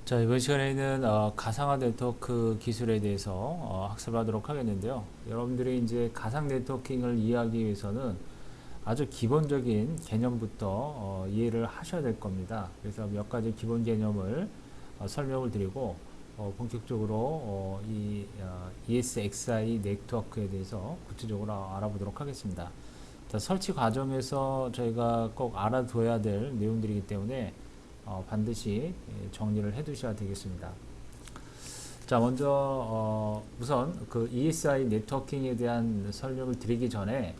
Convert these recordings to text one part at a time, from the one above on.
자, 이번 시간에는 가상화 네트워크 기술에 대해서 학습하도록 하겠는데요. 여러분들이 이제 가상 네트워킹을 이해하기 위해서는 아주 기본적인 개념부터 이해를 하셔야 될 겁니다. 그래서 몇 가지 기본 개념을 설명을 드리고 본격적으로 ESXi 네트워크에 대해서 구체적으로 알아보도록 하겠습니다. 자, 설치 과정에서 저희가 꼭 알아둬야 될 내용들이기 때문에 반드시 정리를 해 두셔야 되겠습니다. 자, 먼저 우선 그 ESI 네트워킹에 대한 설명을 드리기 전에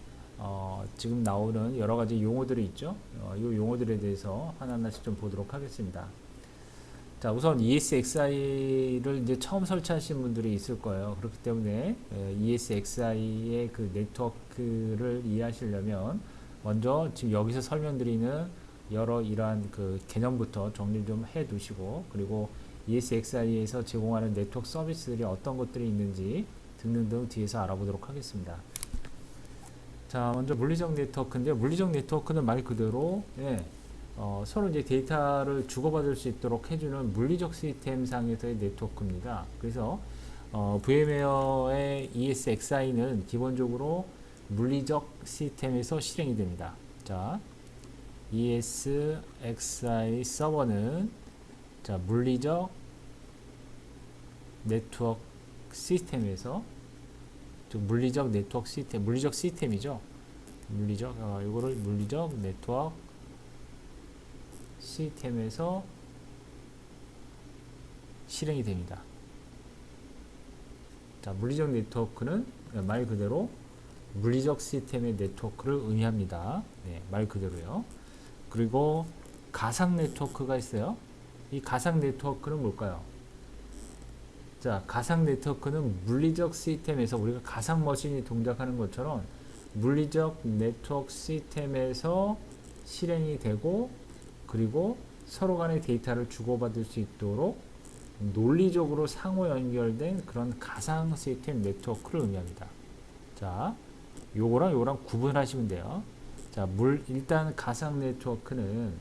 지금 나오는 여러 가지 용어들이 있죠. 이 용어들에 대해서 하나하나씩 좀 보도록 하겠습니다. 자, 우선 ESXi를 이제 처음 설치하신 분들이 있을 거예요. 그렇기 때문에 ESXi의 그 네트워크를 이해하시려면 먼저 지금 여기서 설명드리는 여러 이러한 그 개념부터 정리를 좀 해 두시고, 그리고 ESXi에서 제공하는 네트워크 서비스들이 어떤 것들이 있는지 등등등 뒤에서 알아보도록 하겠습니다. 자, 먼저 물리적 네트워크인데요. 물리적 네트워크는 말 그대로 서로 이제 데이터를 주고받을 수 있도록 해주는 물리적 시스템 상에서의 네트워크입니다. 그래서 VMware의 ESXi는 기본적으로 물리적 시스템에서 실행이 됩니다. 자, ESXi 서버는 자, 물리적 네트워크 시스템에서, 즉 물리적 네트워크 시스템, 물리적 시스템이죠. 물리적 이거를 물리적 네트워크 시스템에서 실행이 됩니다. 자, 물리적 네트워크는 말 그대로 물리적 시스템의 네트워크를 의미합니다. 네, 말 그대로요. 그리고 가상 네트워크가 있어요. 이 가상 네트워크는 뭘까요? 자, 가상 네트워크는 물리적 시스템에서 우리가 가상 머신이 동작하는 것처럼 물리적 네트워크 시스템에서 실행이 되고, 그리고 서로 간의 데이터를 주고받을 수 있도록 논리적으로 상호 연결된 그런 가상 시스템 네트워크를 의미합니다. 자, 요거랑 구분하시면 돼요. 자, 일단 가상 네트워크는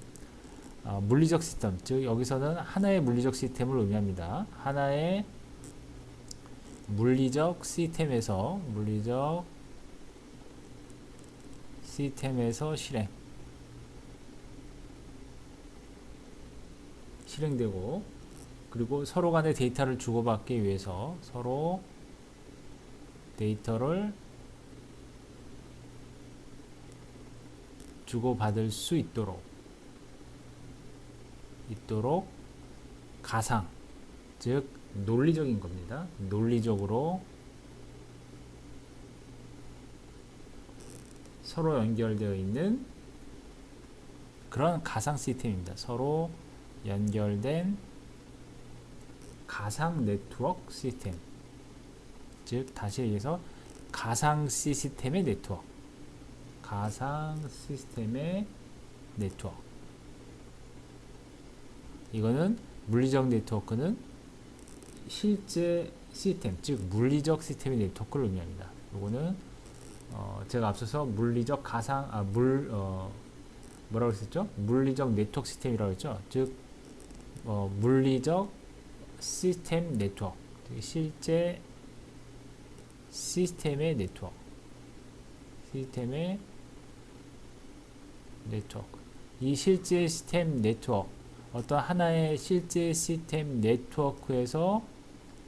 물리적 시스템, 즉 여기서는 하나의 물리적 시스템을 의미합니다. 하나의 물리적 시스템에서 실행되고, 그리고 서로 간의 데이터를 주고받기 위해서 서로 데이터를 주고받을 수 있도록 가상, 즉 논리적인 겁니다. 논리적으로 서로 연결되어 있는 그런 가상 시스템입니다. 서로 연결된 가상 네트워크 시스템, 즉 다시 얘기해서 가상 시스템의 네트워크, 이거는 물리적 네트워크는 실제 시스템, 즉 물리적 시스템의 네트워크를 의미합니다. 이거는 제가 앞서서 물리적 가상 뭐라고 했었죠? 물리적 네트워크 시스템이라고 했죠. 즉 물리적 시스템 네트워크, 실제 시스템의 네트워크, 이 실제 시스템 네트워크, 어떤 하나의 실제 시스템 네트워크에서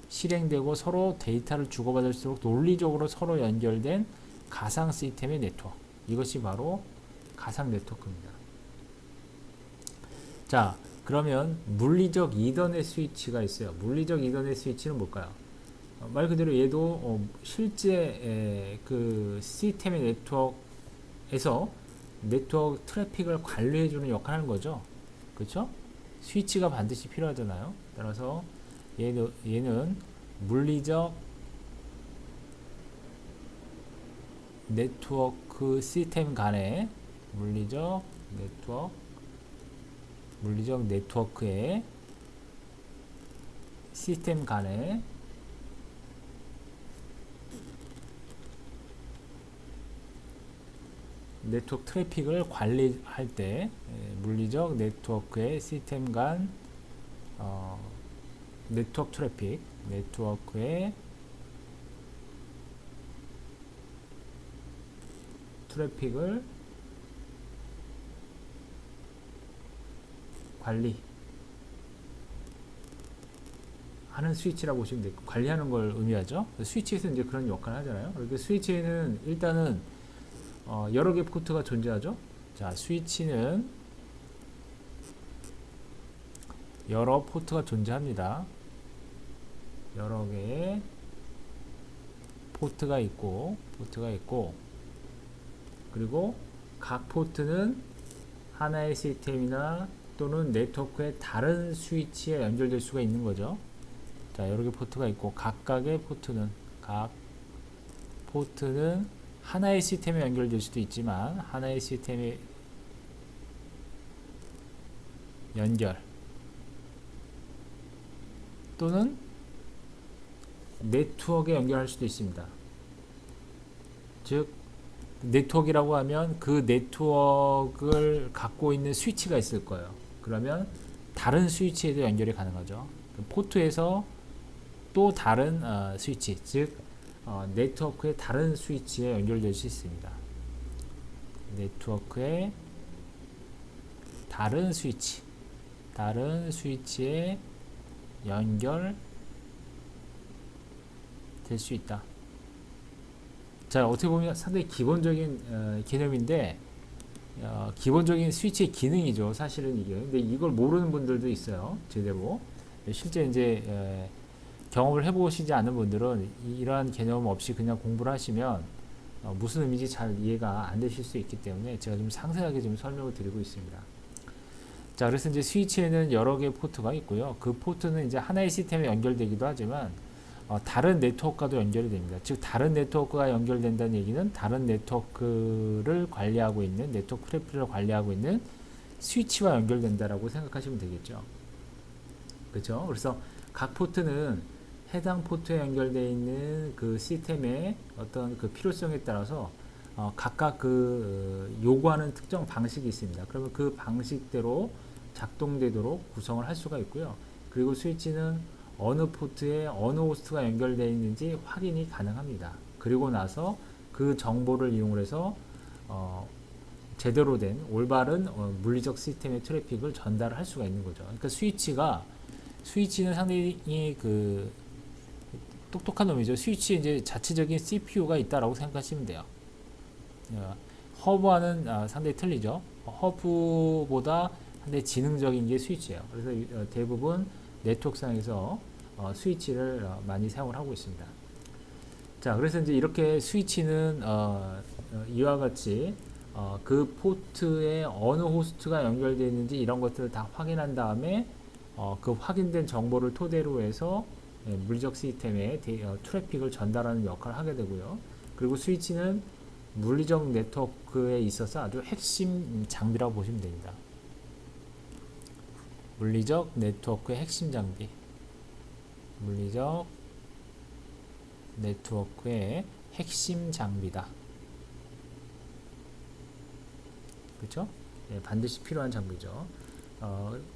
실행되고 서로 데이터를 주고받을수록 논리적으로 서로 연결된 가상 시스템의 네트워크, 이것이 바로 가상 네트워크입니다. 자, 그러면 물리적 이더넷 스위치가 있어요. 물리적 이더넷 스위치는 뭘까요? 말 그대로 얘도 실제 그 시스템의 네트워크에서 네트워크 트래픽을 관리해주는 역할을 하는 거죠. 그렇죠? 스위치가 반드시 필요하잖아요. 따라서 얘는 물리적 네트워크 시스템 간의 물리적 네트워크의 시스템 간의 네트워크 트래픽을 관리할 때 물리적 네트워크의 시스템 간 네트워크 트래픽, 네트워크의 트래픽을 관리하는 스위치라고 보시면 되고, 관리하는 걸 의미하죠. 스위치에서 이제 그런 역할을 하잖아요. 그리고 스위치에는 일단은 여러 개 포트가 존재하죠. 자, 스위치는 여러 포트가 존재합니다. 여러 개의 포트가 있고, 그리고 각 포트는 하나의 시스템이나 또는 네트워크의 다른 스위치에 연결될 수가 있는 거죠. 자, 여러 개 포트가 있고, 각각의 각 포트는 하나의 시스템에 연결될 수도 있지만, 하나의 시스템에 연결 또는 네트워크에 연결할 수도 있습니다. 즉, 네트워크라고 하면 그 네트워크를 갖고 있는 스위치가 있을 거예요. 그러면 다른 스위치에도 연결이 가능하죠. 포트에서 또 다른 스위치, 즉 네트워크의 다른 스위치에 연결될 수 있습니다. 네트워크의 다른 스위치에 연결될 수 있다. 자, 어떻게 보면 상당히 기본적인 개념인데, 기본적인 스위치의 기능이죠. 사실은 이게. 근데 이걸 모르는 분들도 있어요. 제대로. 실제 이제 경험을 해보시지 않은 분들은 이러한 개념 없이 그냥 공부를 하시면 무슨 의미인지 잘 이해가 안 되실 수 있기 때문에 제가 좀 상세하게 좀 설명을 드리고 있습니다. 자, 그래서 이제 스위치에는 여러 개의 포트가 있고요. 그 포트는 이제 하나의 시스템에 연결되기도 하지만 다른 네트워크와도 연결이 됩니다. 즉, 다른 네트워크가 연결된다는 얘기는 다른 네트워크를 관리하고 있는, 네트워크 트래픽을 관리하고 있는 스위치와 연결된다라고 생각하시면 되겠죠. 그렇죠? 그래서 각 포트는 해당 포트에 연결되어 있는 그 시스템의 어떤 그 필요성에 따라서 각각 요구하는 특정 방식이 있습니다. 그러면 그 방식대로 작동되도록 구성을 할 수가 있고요. 그리고 스위치는 어느 포트에 어느 호스트가 연결되어 있는지 확인이 가능합니다. 그리고 나서 그 정보를 이용을 해서 제대로 된 올바른 물리적 시스템의 트래픽을 전달할 수가 있는 거죠. 그러니까 스위치는 상당히 그 똑똑한 놈이죠. 스위치에 이제 자체적인 CPU가 있다라고 생각하시면 돼요. 허브와는 상당히 틀리죠. 허브보다 상당히 지능적인 게 스위치예요. 그래서 대부분 네트워크상에서 스위치를 많이 사용을 하고 있습니다. 자, 그래서 이제 이렇게 스위치는 이와 같이 그 포트에 어느 호스트가 연결되어 있는지 이런 것들을 다 확인한 다음에 그 확인된 정보를 토대로 해서 물리적 시스템에 트래픽을 전달하는 역할을 하게 되고요. 그리고 스위치는 물리적 네트워크에 있어서 아주 핵심 장비라고 보시면 됩니다. 물리적 네트워크의 핵심 장비. 물리적 네트워크의 핵심 장비다. 그렇죠? 네, 반드시 필요한 장비죠.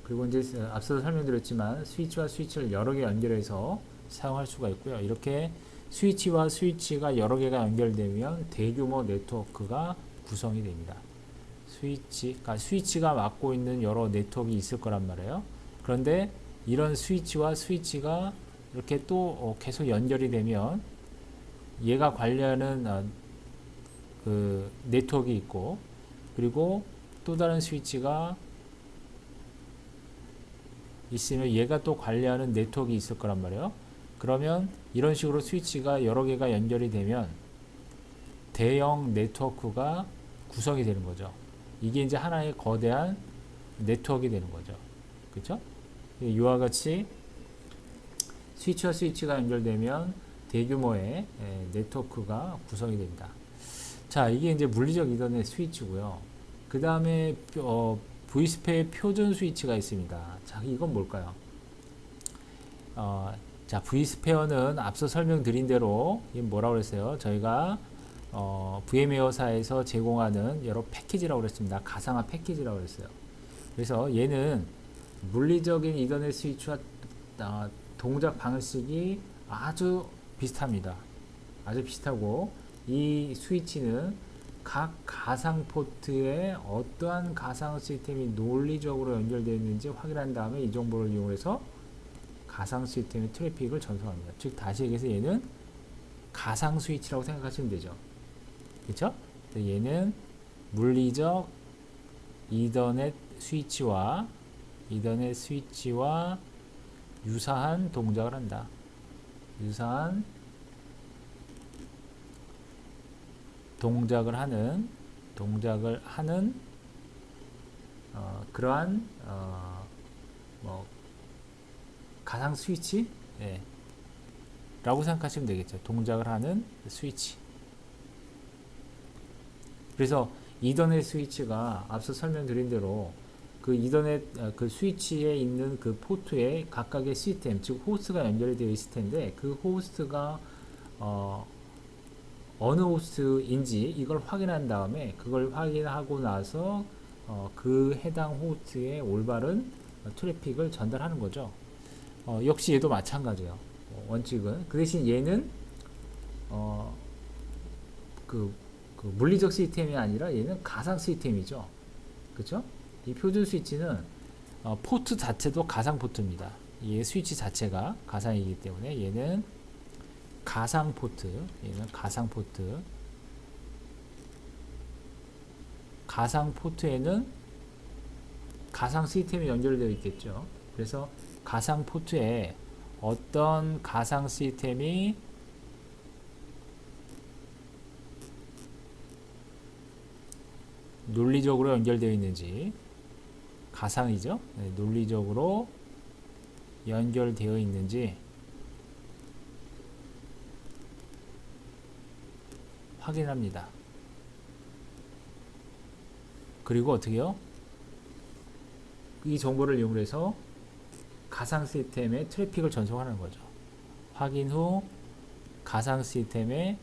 그리고 이제 앞서도 설명드렸지만 스위치와 스위치를 여러 개 연결해서 사용할 수가 있고요. 이렇게 스위치와 스위치가 여러 개가 연결되면 대규모 네트워크가 구성이 됩니다. 스위치가 맡고 있는 여러 네트워크가 있을 거란 말이에요. 그런데 이런 스위치와 스위치가 이렇게 또 계속 연결이 되면 얘가 관리하는 그 네트워크가 있고, 그리고 또 다른 스위치가 있으면 얘가 또 관리하는 네트워크가 있을 거란 말이에요. 그러면 이런 식으로 스위치가 여러 개가 연결이 되면 대형 네트워크가 구성이 되는 거죠. 이게 이제 하나의 거대한 네트워크가 되는 거죠. 그렇죠? 이와 같이 스위치와 스위치가 연결되면 대규모의 네트워크가 구성이 됩니다. 자, 이게 이제 물리적 이더넷 스위치고요. 그 다음에 V스페의 표준 스위치가 있습니다. 자, 이건 뭘까요? 자, V스페어는 앞서 설명드린 대로 이게 뭐라고 그랬어요? 저희가 VM웨어사에서 제공하는 여러 패키지라고 그랬습니다. 가상화 패키지라고 그랬어요. 그래서 얘는 물리적인 이더넷 스위치와 동작 방식이 아주 비슷합니다. 아주 비슷하고 이 스위치는 각 가상 포트에 어떠한 가상 시스템이 논리적으로 연결되어 있는지 확인한 다음에 이 정보를 이용해서 가상 시스템의 트래픽을 전송합니다. 즉 다시 얘기해서 얘는 가상 스위치라고 생각하시면 되죠. 그렇죠? 얘는 물리적 이더넷 스위치와 유사한 동작을 한다. 유사한 동작을 하는 그러한 뭐 가상 스위치 라고 생각하시면 되겠죠. 동작을 하는 스위치. 그래서 이더넷 스위치가 앞서 설명드린 대로 그 이더넷 그 스위치에 있는 그 포트에 각각의 시스템, 즉 호스트가 연결이 되어 있을 텐데 그 호스트가 어느 호스트인지 이걸 확인한 다음에 그걸 확인하고 나서 그 해당 호스트에 올바른 트래픽을 전달하는 거죠. 역시 얘도 마찬가지예요. 원칙은. 그 대신 얘는 그 물리적 시스템이 아니라 얘는 가상 시스템이죠. 그렇죠? 이 표준 스위치는 포트 자체도 가상 포트입니다. 이 스위치 자체가 가상이기 때문에 얘는 가상 포트, 가상 포트에는 가상 시스템이 연결되어 있겠죠. 그래서 가상 포트에 어떤 가상 시스템이 논리적으로 연결되어 있는지, 가상이죠. 논리적으로 연결되어 있는지 확인합니다. 그리고 어떻게요? 이 정보를 이용해서 가상 시스템에 트래픽을 전송하는 거죠. 확인 후 가상 시스템에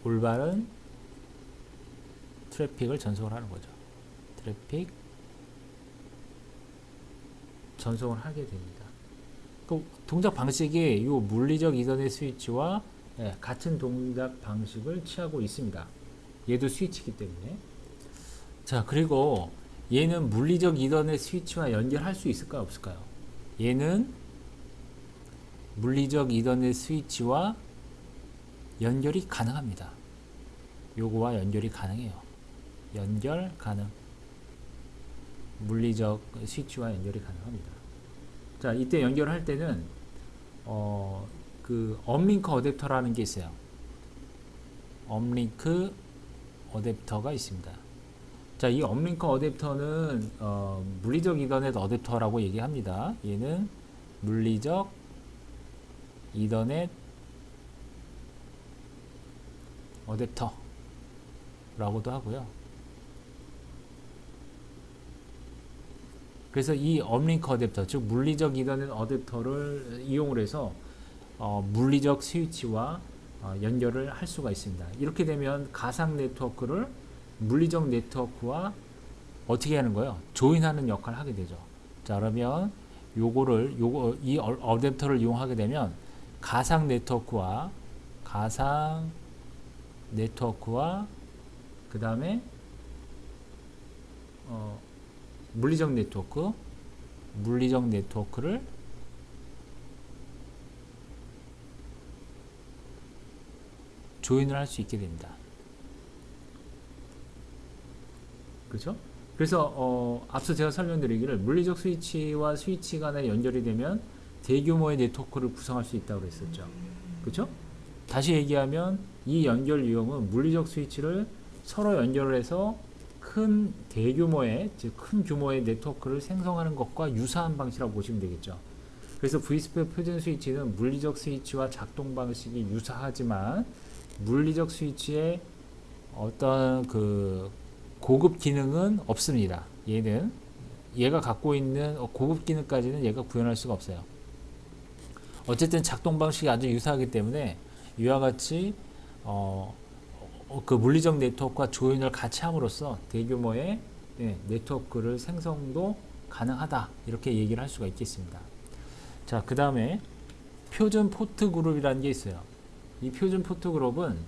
올바른 트래픽을 전송을 하는 거죠. 트래픽 전송을 하게 됩니다. 그 동작 방식이 이 물리적 이더넷 스위치와 같은 동작 방식을 취하고 있습니다. 얘도 스위치이기 때문에. 자, 그리고 얘는 물리적 이더넷 스위치와 연결할 수 있을까요? 없을까요? 얘는 물리적 이더넷 스위치와 연결이 가능합니다. 요거와 연결이 가능해요. 연결 가능. 물리적 스위치와 연결이 가능합니다. 자, 이때 연결할 때는 그 업링크 어댑터라는 게 있어요. 업링크 어댑터가 있습니다. 자, 이 업링크 어댑터는 물리적 이더넷 어댑터라고 얘기합니다. 얘는 물리적 이더넷 어댑터 라고도 하고요. 그래서 이 업링크 어댑터, 즉 물리적 이더넷 어댑터를 이용을 해서 물리적 스위치와 연결을 할 수가 있습니다. 이렇게 되면 가상 네트워크를 물리적 네트워크와 어떻게 하는 거예요? 조인하는 역할을 하게 되죠. 자, 그러면 이 어댑터를 이용하게 되면 가상 네트워크와 그 다음에 물리적 네트워크를 조인을 할 수 있게 됩니다. 그렇죠? 그래서 앞서 제가 설명드리기를 물리적 스위치와 스위치 간에 연결이 되면 대규모의 네트워크를 구성할 수 있다고 그랬었죠. 그렇죠? 다시 얘기하면 이 연결 유형은 물리적 스위치를 서로 연결을 해서 큰 대규모의, 즉 큰 규모의 네트워크를 생성하는 것과 유사한 방식이라고 보시면 되겠죠. 그래서 VSP 표준 스위치는 물리적 스위치와 작동 방식이 유사하지만 물리적 스위치의 어떤 그 고급 기능은 없습니다. 얘가 갖고 있는 고급 기능까지는 얘가 구현할 수가 없어요. 어쨌든 작동 방식이 아주 유사하기 때문에 이와 같이 그 물리적 네트워크와 조인을 같이 함으로써 대규모의 네트워크를 생성도 가능하다 이렇게 얘기를 할 수가 있겠습니다. 자, 그 다음에 표준 포트 그룹이라는 게 있어요. 이 표준 포트 그룹은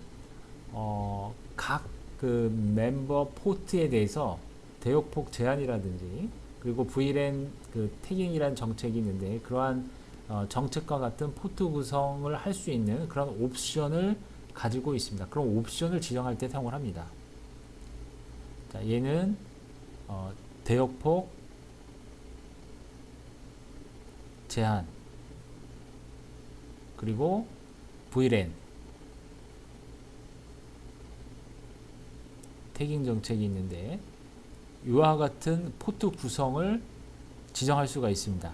각 그 멤버 포트에 대해서 대역폭 제한이라든지 그리고 VLAN 그 태깅이라는 정책이 있는데 그러한 정책과 같은 포트 구성을 할 수 있는 그런 옵션을 가지고 있습니다. 그런 옵션을 지정할 때 사용을 합니다. 자, 얘는 대역폭 제한 그리고 VLAN 태깅 정책이 있는데 이와 같은 포트 구성을 지정할 수가 있습니다.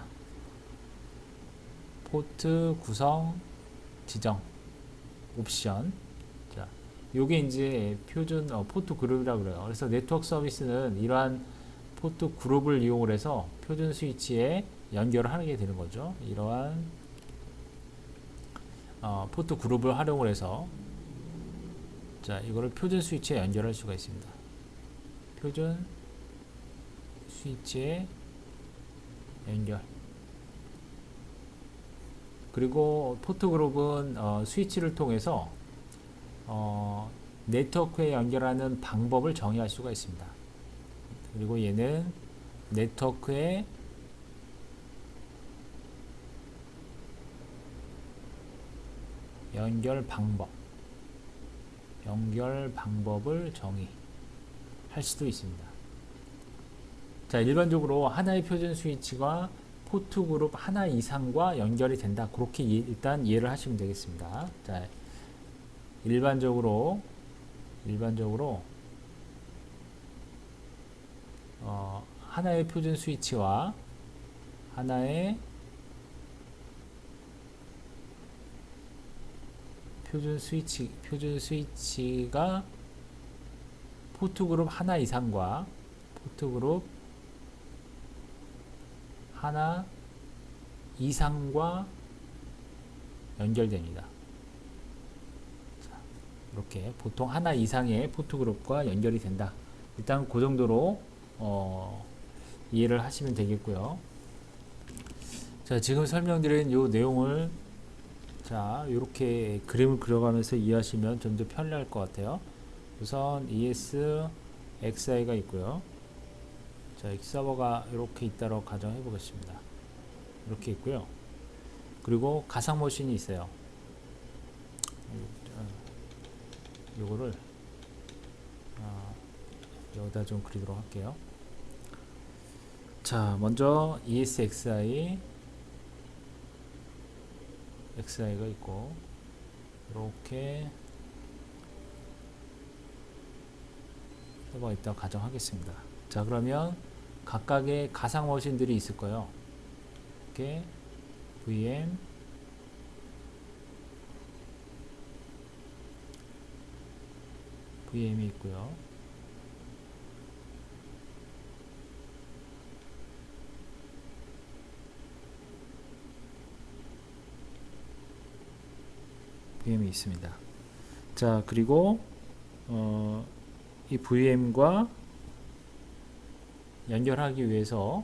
포트 구성 지정 옵션. 자, 요게 이제 표준 포트 그룹이라고 그래요. 그래서 네트워크 서비스는 이러한 포트 그룹을 이용을 해서 표준 스위치에 연결을 하게 되는 거죠. 이러한 포트 그룹을 활용을 해서 자, 이거를 표준 스위치에 연결할 수가 있습니다. 표준 스위치에 연결. 그리고 포트 그룹은 스위치를 통해서 네트워크에 연결하는 방법을 정의할 수가 있습니다. 그리고 얘는 네트워크에 연결 방법을 정의할 수도 있습니다. 자, 일반적으로 하나의 표준 스위치가 포트 그룹 하나 이상과 연결이 된다. 그렇게 일단 이해를 하시면 되겠습니다. 자, 일반적으로 하나의 표준 스위치와 하나의 표준 스위치가 포트 그룹 하나 이상과 포트 그룹 하나 이상과 연결됩니다. 자, 이렇게 보통 하나 이상의 포트 그룹과 연결이 된다. 일단 그 정도로 이해를 하시면 되겠고요. 자, 지금 설명드린 이 내용을 자, 이렇게 그림을 그려가면서 이해하시면 좀 더 편리할 것 같아요. 우선 ESXi가 있고요. 자, 서버가 이렇게 있다고 가정해 보겠습니다. 이렇게 있고요. 그리고 가상 머신이 있어요. 요거를 여기다 좀 그리도록 할게요. 자, 먼저 ESXi XI가 있고 이렇게 서버가 있다고 가정하겠습니다. 자, 그러면 각각의 가상 머신들이 있을 거예요. 이렇게 VM이 있고요. VM이 있습니다. 자, 그리고 이 VM과 연결하기 위해서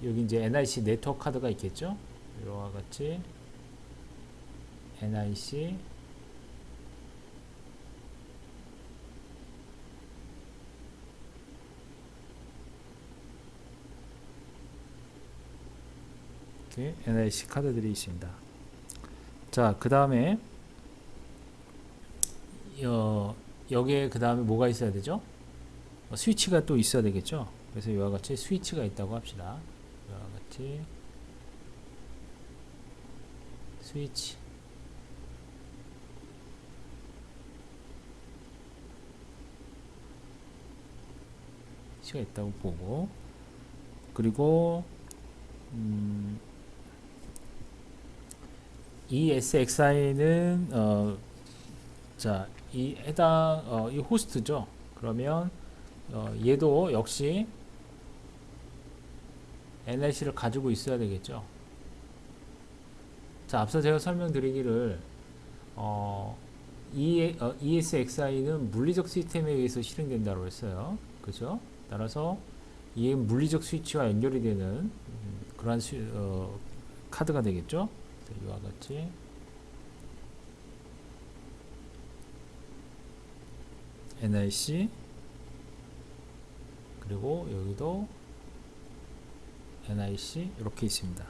여기 이제 NIC 네트워크 카드가 있겠죠. 이와 같이 NIC 이렇게 NIC 카드들이 있습니다. 자, 그 다음에 여기에 그 다음에 뭐가 있어야 되죠? 스위치가 또 있어야 되겠죠. 그래서 이와 같이 스위치가 있다고 합시다. 이와 같이 스위치가 있다고 보고, 그리고 ESXi는 자, 이 해당 이 호스트죠. 그러면 얘도 역시 NIC를 가지고 있어야 되겠죠. 자, 앞서 제가 설명드리기를 ESXi는 물리적 시스템에 의해서 실행된다고 했어요. 그죠? 따라서 이게 물리적 스위치와 연결이 되는 그러한 카드가 되겠죠. 이와 같이 NIC, 그리고 여기도 NIC 이렇게 있습니다.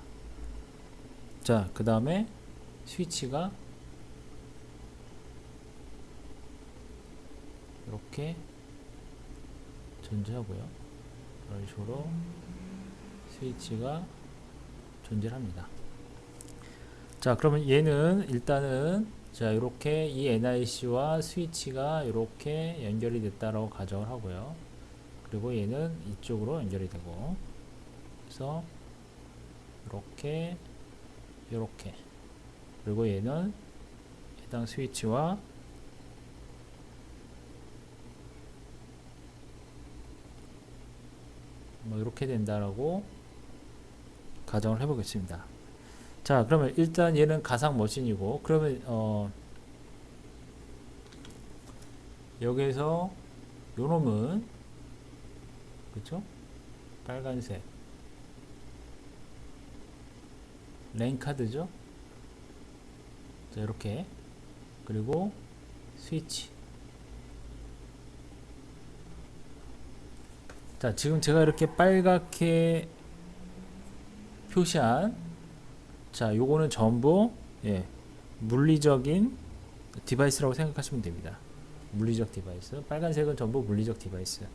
자, 그 다음에 스위치가 이렇게 존재하고요. 이런 식으로 스위치가 존재합니다. 자, 그러면 얘는 일단은 자, 이렇게 이 NIC와 스위치가 이렇게 연결이 됐다라고 가정을 하고요. 그리고 얘는 이쪽으로 연결이 되고, 그래서 이렇게 이렇게, 그리고 얘는 해당 스위치와 뭐 이렇게 된다라고 가정을 해보겠습니다. 자, 그러면 일단 얘는 가상 머신이고, 그러면 여기서 요 놈은 그쵸? 빨간색 랜 카드죠. 자, 이렇게, 그리고 스위치. 자, 지금 제가 이렇게 빨갛게 표시한, 자, 요거는 전부 물리적인 디바이스라고 생각하시면 됩니다. 물리적 디바이스. 빨간색은 전부 물리적 디바이스.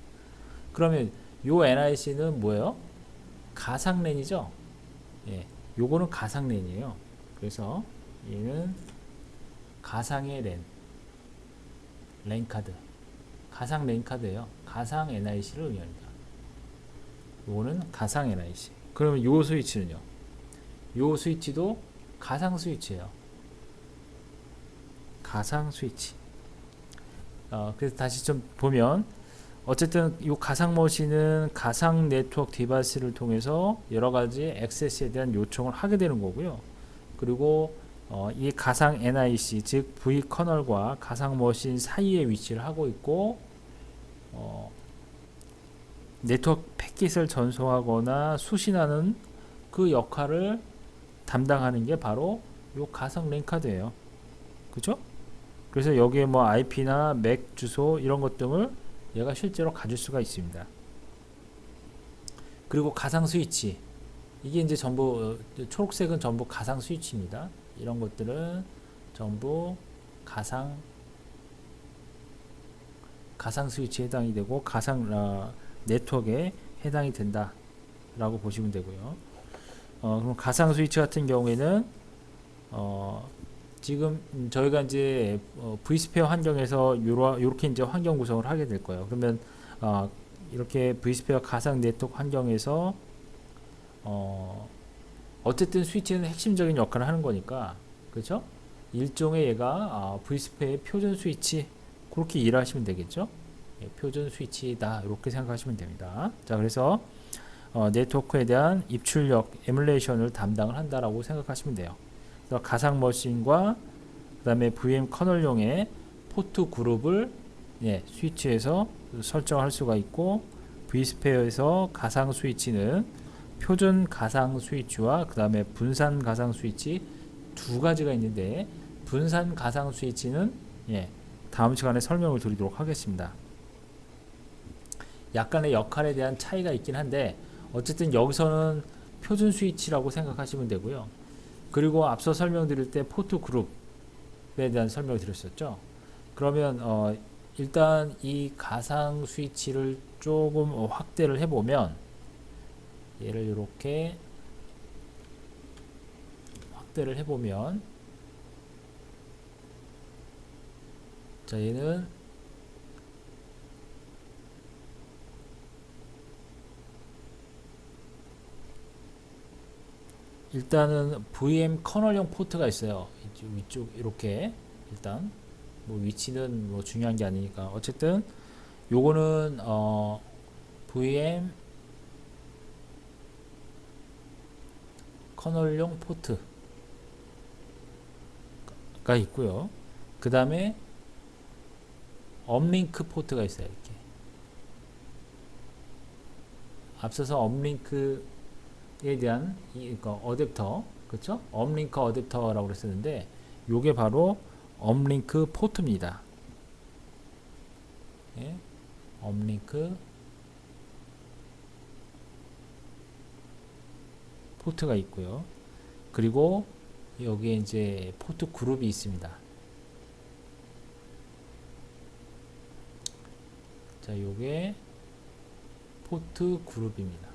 그러면 요 NIC는 뭐예요? 가상 랜이죠. 요거는 가상 랜이에요. 그래서 얘는 가상의 랜 카드. 가상 랜 카드예요. 가상 NIC를 의미합니다. 요거는 가상 NIC. 그러면 요 스위치는요? 요 스위치도 가상 스위치예요. 가상 스위치. 그래서 다시 좀 보면, 어쨌든 이 가상 머신은 가상 네트워크 디바이스를 통해서 여러 가지 액세스에 대한 요청을 하게 되는 거고요. 그리고 이 가상 NIC, 즉 V 커널과 가상 머신 사이에 위치를 하고 있고, 네트워크 패킷을 전송하거나 수신하는 그 역할을 담당하는 게 바로 이 가상 랜 카드예요. 그죠? 그래서 여기에 뭐 IP나 맥 주소 이런 것 등을 얘가 실제로 가질 수가 있습니다. 그리고 가상 스위치, 이게 이제 전부 초록색은 전부 가상 스위치입니다. 이런 것들은 전부 가상 스위치에 해당이 되고 가상 네트워크에 해당이 된다 라고 보시면 되고요. 그럼 가상 스위치 같은 경우에는 지금 저희가 이제 vSphere 환경에서 요렇게 이제 환경 구성을 하게 될 거예요. 그러면 이렇게 vSphere 가상 네트워크 환경에서 어쨌든 스위치는 핵심적인 역할을 하는 거니까, 그렇죠? 일종의 얘가 vSphere의 표준 스위치, 그렇게 일하시면 되겠죠? 표준 스위치다, 이렇게 생각하시면 됩니다. 자, 그래서 네트워크에 대한 입출력, 에뮬레이션을 담당을 한다라고 생각하시면 돼요. 그래서 가상 머신과 그 다음에 VM 커널용의 포트 그룹을 스위치에서 설정할 수가 있고, vSphere에서 가상 스위치는 표준 가상 스위치와 그 다음에 분산 가상 스위치 두 가지가 있는데, 분산 가상 스위치는 다음 시간에 설명을 드리도록 하겠습니다. 약간의 역할에 대한 차이가 있긴 한데, 어쨌든 여기서는 표준 스위치라고 생각하시면 되고요. 그리고 앞서 설명드릴 때 포트 그룹에 대한 설명을 드렸었죠. 그러면 일단 이 가상 스위치를 조금 확대를 해보면, 얘를 이렇게 확대를 해보면, 자, 얘는 일단은 VM 커널용 포트가 있어요. 위쪽 이렇게. 일단 뭐 위치는 뭐 중요한 게 아니니까, 어쨌든 요거는 VM 커널용 포트가 있고요. 그 다음에 업링크 포트가 있어요. 이렇게 앞서서 업링크에 대한 그러니까 어댑터, 그렇죠? 업링크 어댑터라고 그랬었는데 요게 바로 업링크 포트입니다. 예? 업링크 포트가 있고요. 그리고 여기에 이제 포트 그룹이 있습니다. 자, 요게 포트 그룹입니다.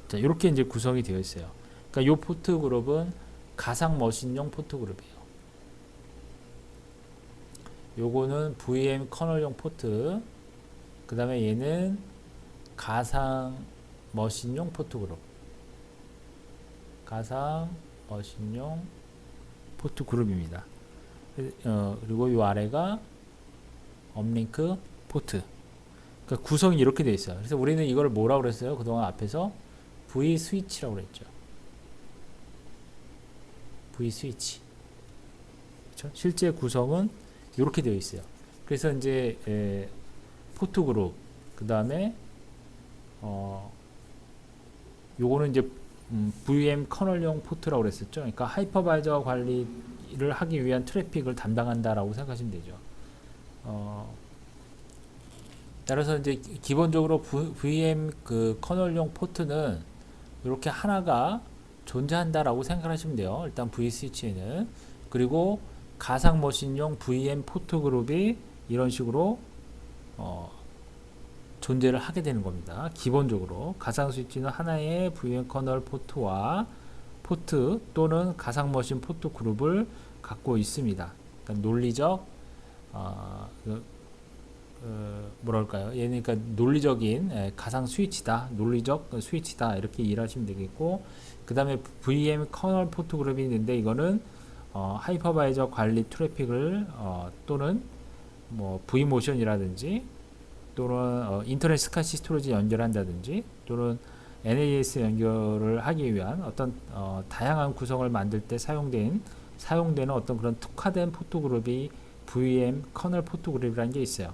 자, 이렇게 이제 구성이 되어 있어요. 그러니까 요 포트 그룹은 가상 머신용 포트 그룹이에요. 요거는 VM 커널용 포트, 그 다음에 얘는 가상 머신용 포트 그룹, 가상 머신용 포트 그룹입니다. 그리고 이 아래가 업링크 포트. 그러니까 구성이 이렇게 되어 있어요. 그래서 우리는 이걸 뭐라고 그랬어요? 그동안 앞에서 V 스위치라고 그랬죠. V 스위치. 그렇죠? 실제 구성은 이렇게 되어 있어요. 그래서 이제 포트 그룹, 그 다음에 요거는 이제 VM 커널용 포트라고 그랬었죠. 그러니까 하이퍼바이저 관리를 하기 위한 트래픽을 담당한다라고 생각하시면 되죠. 따라서 이제 기본적으로 VM 그 커널용 포트는 이렇게 하나가 존재한다라고 생각하시면 돼요. 일단 V 스위치에는. 그리고 가상 머신용 VM 포트 그룹이 이런 식으로 존재를 하게 되는 겁니다. 기본적으로 가상 스위치는 하나의 VM 커널 포트와 포트 또는 가상 머신 포트 그룹을 갖고 있습니다. 그러니까 논리적 뭐랄까요? 얘는 그러니까 논리적인 가상 스위치다, 논리적 스위치다 이렇게 이해하시면 되겠고, 그 다음에 VM 커널 포트 그룹이 있는데 이거는 하이퍼바이저 관리 트래픽을 또는 뭐 V모션이라든지 또는 인터넷 스카시 스토리지 연결한다든지 또는 NAS 연결을 하기 위한 어떤 다양한 구성을 만들 때 사용되는 어떤 그런 특화된 포트 그룹이 VM 커널 포트 그룹이라는 게 있어요.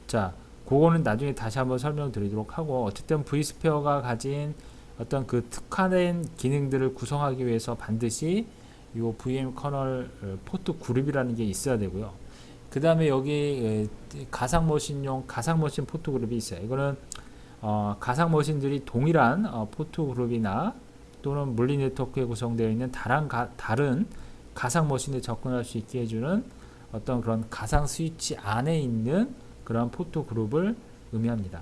자, 그거는 나중에 다시 한번 설명드리도록 하고, 어쨌든 vSphere가 가진 어떤 그 특화된 기능들을 구성하기 위해서 반드시 이 VM 커널 포트 그룹이라는 게 있어야 되고요. 그 다음에 여기 가상 머신용 가상 머신 포트 그룹이 있어요. 이거는 가상 머신들이 동일한 포트 그룹이나 또는 물리 네트워크에 구성되어 있는 다른 가상 머신에 접근할 수 있게 해주는 어떤 그런 가상 스위치 안에 있는 그런 포트 그룹을 의미합니다.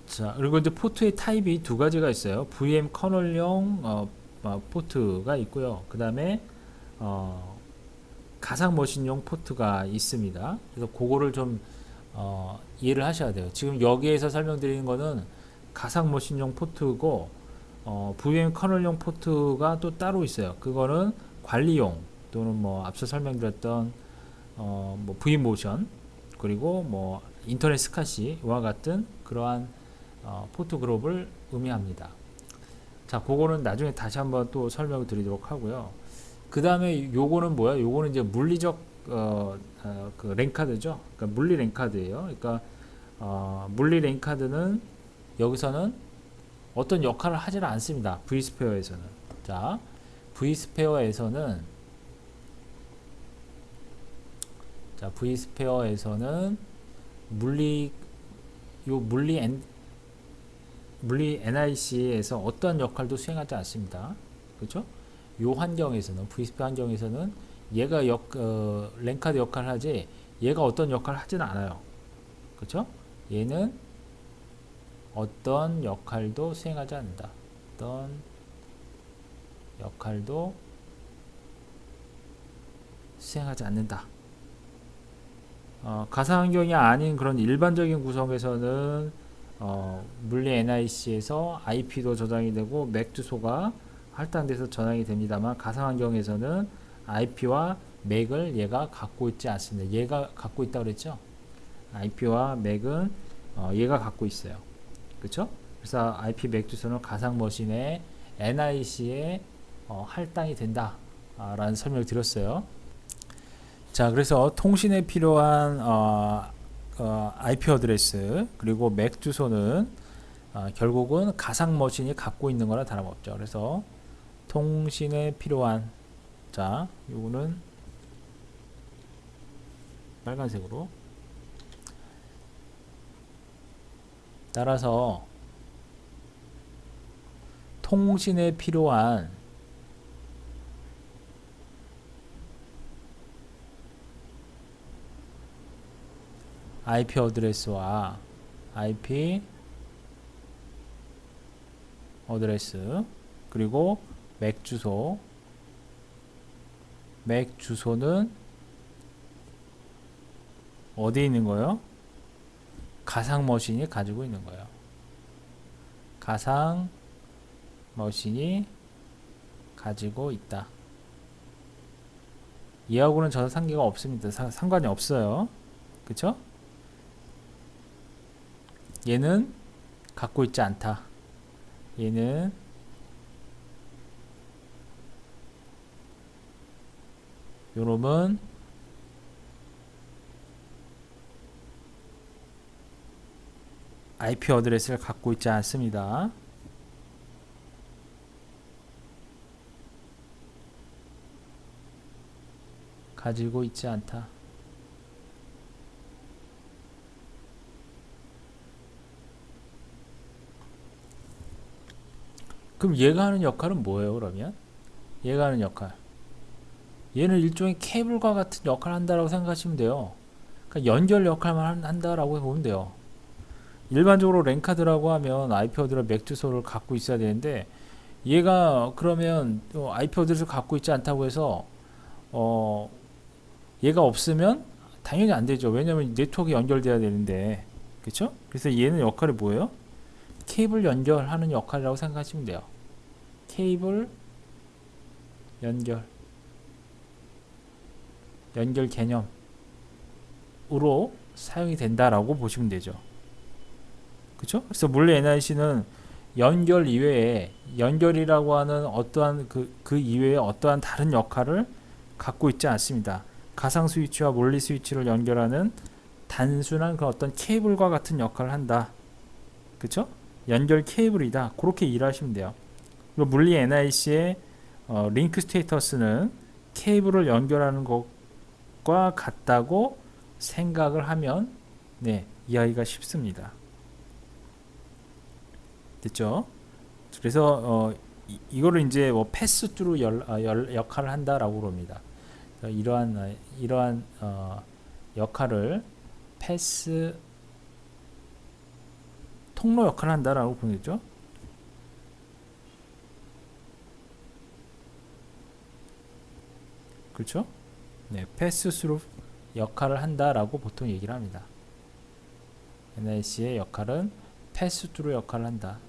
자, 그리고 이제 포트의 타입이 두 가지가 있어요. VM 커널용 포트가 있고요. 그 다음에 가상 머신용 포트가 있습니다. 그래서 그거를 좀 이해를 하셔야 돼요. 지금 여기에서 설명드리는 거는 가상 머신용 포트고 VM 커널용 포트가 또 따로 있어요. 그거는 관리용 또는 뭐 앞서 설명드렸던 뭐 V모션 그리고 뭐 인터넷 스카시와 같은 그러한 포트 그룹을 의미합니다. 자, 그거는 나중에 다시 한번 또 설명을 드리도록 하고요. 그 다음에 요거는 뭐야? 요거는 이제 물리적 그 랜카드죠. 그러니까 물리 랜카드예요. 그러니까 물리 랜카드는 여기서는 어떤 역할을 하지는 않습니다. vSphere에서는. 자, vSphere에서는 물리 NIC에서 어떤 역할도 수행하지 않습니다. 그렇죠? 요 환경에서는 vSphere 환경에서는 얘가 랜카드 역할을 하지 얘가 어떤 역할을 하지는 않아요. 그렇죠? 얘는 어떤 역할도 수행하지 않는다. 어떤 역할도 수행하지 않는다. 가상 환경이 아닌 그런 일반적인 구성에서는 물리 NIC에서 IP도 저장이 되고 맥 주소가 할당돼서 전환이 됩니다만, 가상 환경에서는 IP와 맥을 얘가 갖고 있지 않습니다. 얘가 갖고 있다고 그랬죠? IP와 맥은 얘가 갖고 있어요. 그렇죠? 그래서 IP 맥 주소는 가상 머신의 NIC에 할당이 된다 라는 설명을 드렸어요. 자, 그래서 통신에 필요한 IP 어드레스 그리고 맥 주소는 결국은 가상 머신이 갖고 있는 거나 다름없죠. 그래서 통신에 필요한, 자, 요거는 빨간색으로, 따라서 통신에 필요한 IP 어드레스와 IP 어드레스 그리고 맥 주소, 맥 주소는 어디에 있는 거예요? 가상 머신이 가지고 있는 거예요. 가상 머신이 가지고 있다. 얘하고는 전혀 상관이 없습니다. 상관이 없어요. 그쵸? 얘는 갖고 있지 않다. 얘는 요놈은 IP 어드레스를 갖고 있지 않습니다. 가지고 있지 않다. 그럼 얘가 하는 역할은 뭐예요, 그러면? 얘가 하는 역할. 얘는 일종의 케이블과 같은 역할을 한다라고 생각하시면 돼요. 그러니까 연결 역할만 한다라고 보면 돼요. 일반적으로 랜카드라고 하면 IP 어드레스 맥 주소를 갖고 있어야 되는데, 얘가 그러면 IP 어드레스를 갖고 있지 않다고 해서 얘가 없으면 당연히 안 되죠. 왜냐면 네트워크 연결돼야 되는데, 그렇죠? 그래서 얘는 역할이 뭐예요? 케이블 연결하는 역할이라고 생각하시면 돼요. 케이블 연결 개념으로 사용이 된다라고 보시면 되죠. 그렇죠? 그래서 물리 NIC는 연결 이외에, 연결이라고 하는 어떠한 그 이외에 어떠한 다른 역할을 갖고 있지 않습니다. 가상 스위치와 물리 스위치를 연결하는 단순한 그 어떤 케이블과 같은 역할을 한다. 그쵸? 연결 케이블이다. 그렇게 이해하시면 돼요. 그리고 물리 NIC의 링크 스테이터스는 케이블을 연결하는 것과 같다고 생각을 하면 이해하기가 쉽습니다. 됐죠? 그래서 이거를 이제 뭐 패스 트루 역할을 한다라고 그럽니다. 이러한 역할을 패스 통로 역할을 한다라고 보겠죠. 그렇죠? 네, 패스 스루 역할을 한다라고 보통 얘기를 합니다. NIC의 역할은 패스 트루 역할을 한다.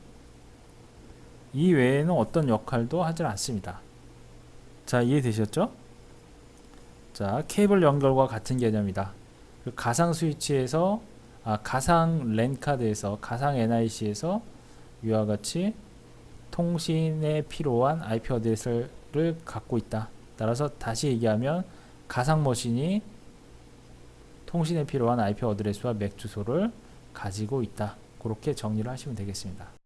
이 외에는 어떤 역할도 하지 않습니다. 자, 이해되셨죠? 자, 케이블 연결과 같은 개념이다. 가상 스위치에서 가상 랜카드에서, 가상 NIC에서 이와 같이 통신에 필요한 IP 어드레스를 갖고 있다. 따라서 다시 얘기하면 가상 머신이 통신에 필요한 IP 어드레스와 맥 주소를 가지고 있다. 그렇게 정리를 하시면 되겠습니다.